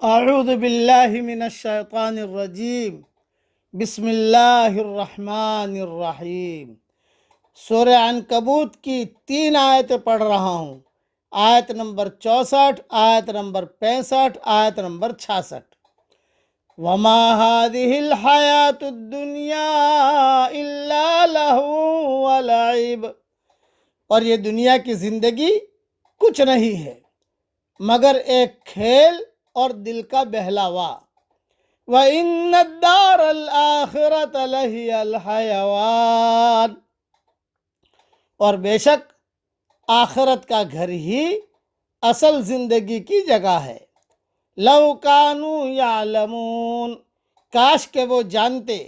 اعوذ باللہ من الشیطان الرجیم بسم اللہ الرحمن الرحیم۔ سورہ عنکبوت کی 3 آیتیں پڑھ رہا ہوں۔ آیت نمبر 64، آیت نمبر 65، آیت نمبر 66۔ وما هذه الحیات الدنیا الا لہو ولعب، اور یہ دنیا کی زندگی کچھ نہیں ہے مگر ایک کھیل اور دل کا بہلاوا۔ وَإِنَّ الدَّارَ الْآخِرَةَ لَهِيَ الْحَيَوَانُ، اور بے شک آخرت کا گھر ہی اصل زندگی کی جگہ ہے۔ لَوْ كَانُوا يَعْلَمُونَ، کاش کہ وہ جانتے۔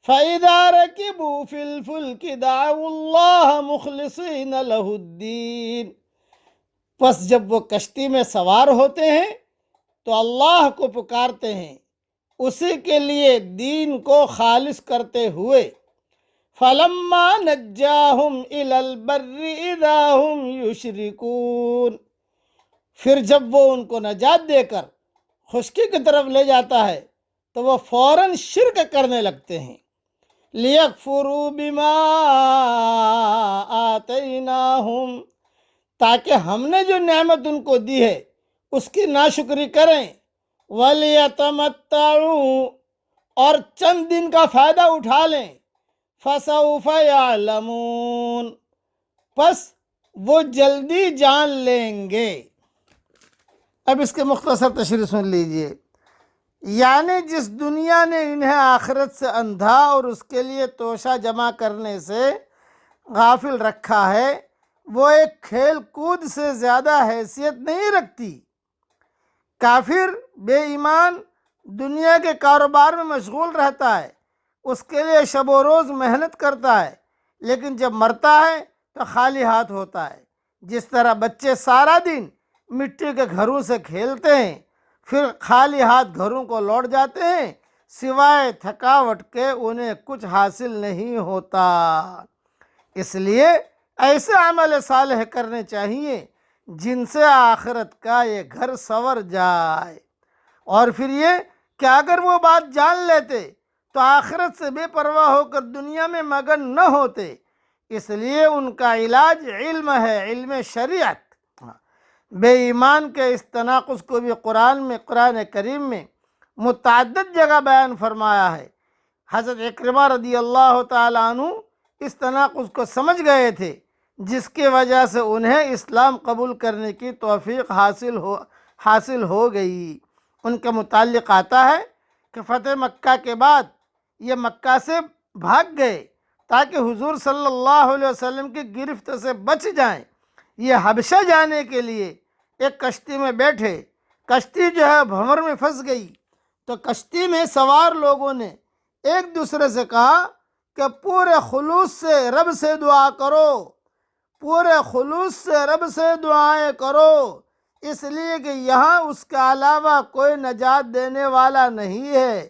فَإِذَا رَكِبُوا فِي الْفُلْكِ دَعَوُا اللَّهَ مُخْلِصِينَ لَهُ الدِّينَ، پس جب وہ کشتی میں سوار ہوتے ہیں تو اللہ کو پکارتے ہیں اسی کے لیے دین کو خالص کرتے ہوئے۔ فَلَمَّا نَجَّاهُمْ إِلَى الْبَرِّ إِذَا هُمْ يُشْرِكُونَ، پھر جب وہ ان کو نجات دے کر خشکی کی طرف لے جاتا ہے تو وہ فوراً شرک کرنے لگتے ہیں۔ لِيَكْفُرُوا بِمَا آتَيْنَاهُمْ، تاکہ ہم نے جو نعمت ان کو دی ہے اس کی ناشکری کریں۔ وَلِيَتَمَتَّعُوا، اور چند دن کا فائدہ اٹھا لیں۔ فَسَوْفَ يَعْلَمُونَ، پس وہ جلدی جان لیں گے۔ اب اس کے مختصر تشریح سن لیجئے۔ یعنی جس دنیا نے انہیں آخرت سے اندھا اور اس کے لیے توشہ جمع کرنے سے غافل رکھا ہے، وہ ایک کھیل کود سے زیادہ حیثیت نہیں رکھتی۔ کافر بے ایمان دنیا کے کاروبار میں مشغول رہتا ہے، اس کے لیے شب و روز محنت کرتا ہے، لیکن جب مرتا ہے تو خالی ہاتھ ہوتا ہے۔ جس طرح بچے سارا دن مٹی کے گھروں سے کھیلتے ہیں، پھر خالی ہاتھ گھروں کو لوٹ جاتے ہیں، سوائے تھکاوٹ کے انہیں کچھ حاصل نہیں ہوتا۔ اس لیے ایسے عمل صالح کرنے چاہیے جن سے آخرت کا یہ گھر سنور جائے۔ اور پھر یہ کہ اگر وہ بات جان لیتے تو آخرت سے بے پرواہ ہو کر دنیا میں مگن نہ ہوتے۔ اس لیے ان کا علاج علم ہے، علم شریعت۔ بے ایمان کے اس تناقض کو بھی قرآن کریم میں متعدد جگہ بیان فرمایا ہے۔ حضرت اکرمہ رضی اللہ تعالیٰ عنہ اس تناقض کو سمجھ گئے تھے، جس کی وجہ سے انہیں اسلام قبول کرنے کی توفیق حاصل ہو گئی۔ ان کے متعلق آتا ہے کہ فتح مکہ کے بعد یہ مکہ سے بھاگ گئے تاکہ حضور صلی اللہ علیہ وسلم کی گرفت سے بچ جائیں۔ یہ حبشہ جانے کے لیے ایک کشتی میں بیٹھے، کشتی جو ہے بھنور میں پھنس گئی، تو کشتی میں سوار لوگوں نے ایک دوسرے سے کہا کہ پورے خلوص سے رب سے دعا کرو، پورے خلوص سے رب سے دعائیں کرو، اس لیے کہ یہاں اس کے علاوہ کوئی نجات دینے والا نہیں ہے۔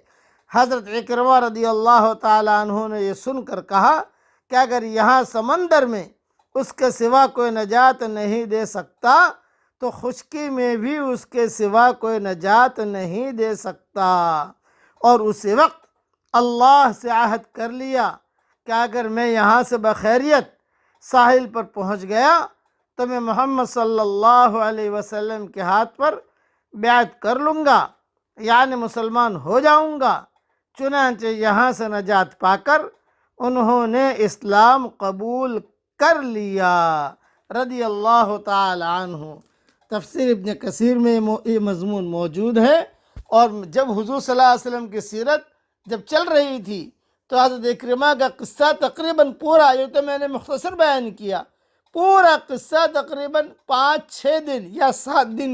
حضرت اکرمہ رضی اللہ تعالیٰ عنہ نے یہ سن کر کہا کہ اگر یہاں سمندر میں اس کے سوا کوئی نجات نہیں دے سکتا تو خشکی میں بھی اس کے سوا کوئی نجات نہیں دے سکتا۔ اور اسی وقت اللہ سے عہد کر لیا کہ اگر میں یہاں سے بخیریت ساحل پر پہنچ گیا تو میں محمد صلی اللہ علیہ وسلم کے ہاتھ پر بیعت کر لوں گا، یعنی مسلمان ہو جاؤں گا۔ چنانچہ یہاں سے نجات پا کر انہوں نے اسلام قبول کر لیا رضی اللہ تعالی عنہ۔ تفسیر ابن کثیر میں یہ مضمون موجود ہے۔ اور جب حضور صلی اللہ علیہ وسلم کی سیرت جب چل رہی تھی تو حضرت اکرمہ کا قصہ تقریباً پورا، یہ تو میں نے مختصر بیان کیا، پورا قصہ تقریباً 5-6 دن یا 7 دن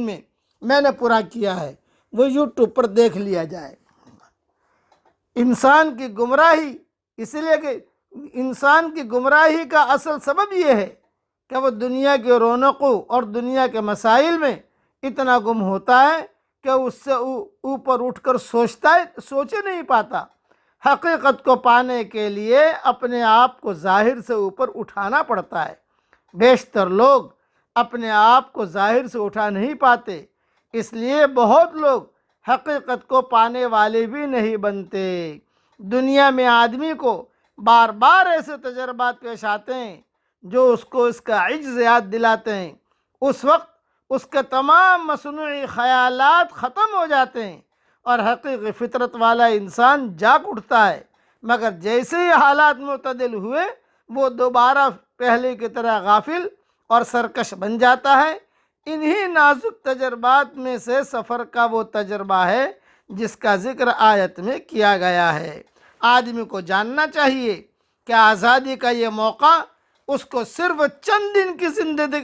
میں نے پورا کیا ہے، وہ یوٹیوب پر دیکھ لیا جائے۔ انسان کی گمراہی، اس لیے کہ انسان کی گمراہی کا اصل سبب یہ ہے کہ وہ دنیا کی رونقوں اور دنیا کے مسائل میں اتنا گم ہوتا ہے کہ اس سے اوپر اٹھ کر سوچے نہیں پاتا۔ حقیقت کو پانے کے لیے اپنے آپ کو ظاہر سے اوپر اٹھانا پڑتا ہے۔ بیشتر لوگ اپنے آپ کو ظاہر سے اٹھا نہیں پاتے، اس لیے بہت لوگ حقیقت کو پانے والے بھی نہیں بنتے۔ دنیا میں آدمی کو بار بار ایسے تجربات پیش آتے ہیں جو اس کو اس کا عجز یاد دلاتے ہیں۔ اس وقت اس کے تمام مصنوعی خیالات ختم ہو جاتے ہیں اور حقیقی فطرت والا انسان جاگ اٹھتا ہے، مگر جیسے ہی حالات معتدل ہوئے وہ دوبارہ پہلے کی طرح غافل اور سرکش بن جاتا ہے۔ انہی نازک تجربات میں سے سفر کا وہ تجربہ ہے جس کا ذکر آیت میں کیا گیا ہے۔ آدمی کو جاننا چاہیے کہ آزادی کا یہ موقع اس کو صرف چند دن کی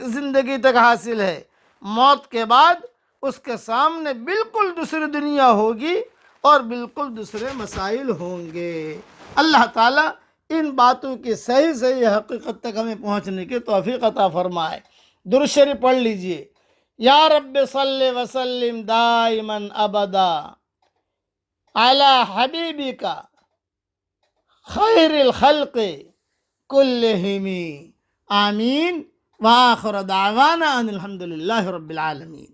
زندگی تک حاصل ہے۔ موت کے بعد اس کے سامنے بالکل دوسری دنیا ہوگی اور بالکل دوسرے مسائل ہوں گے۔ اللہ تعالیٰ ان باتوں کی صحیح صحیح حقیقت تک ہمیں پہنچنے کی توفیق عطا فرمائے۔ درود شریف پڑھ لیجئے۔ یا رب صلی وسلم دائما ابدا علی حبیبک خیر الخلق کلہم آمین وآخر دعوانا ان الحمد للہ رب العالمین۔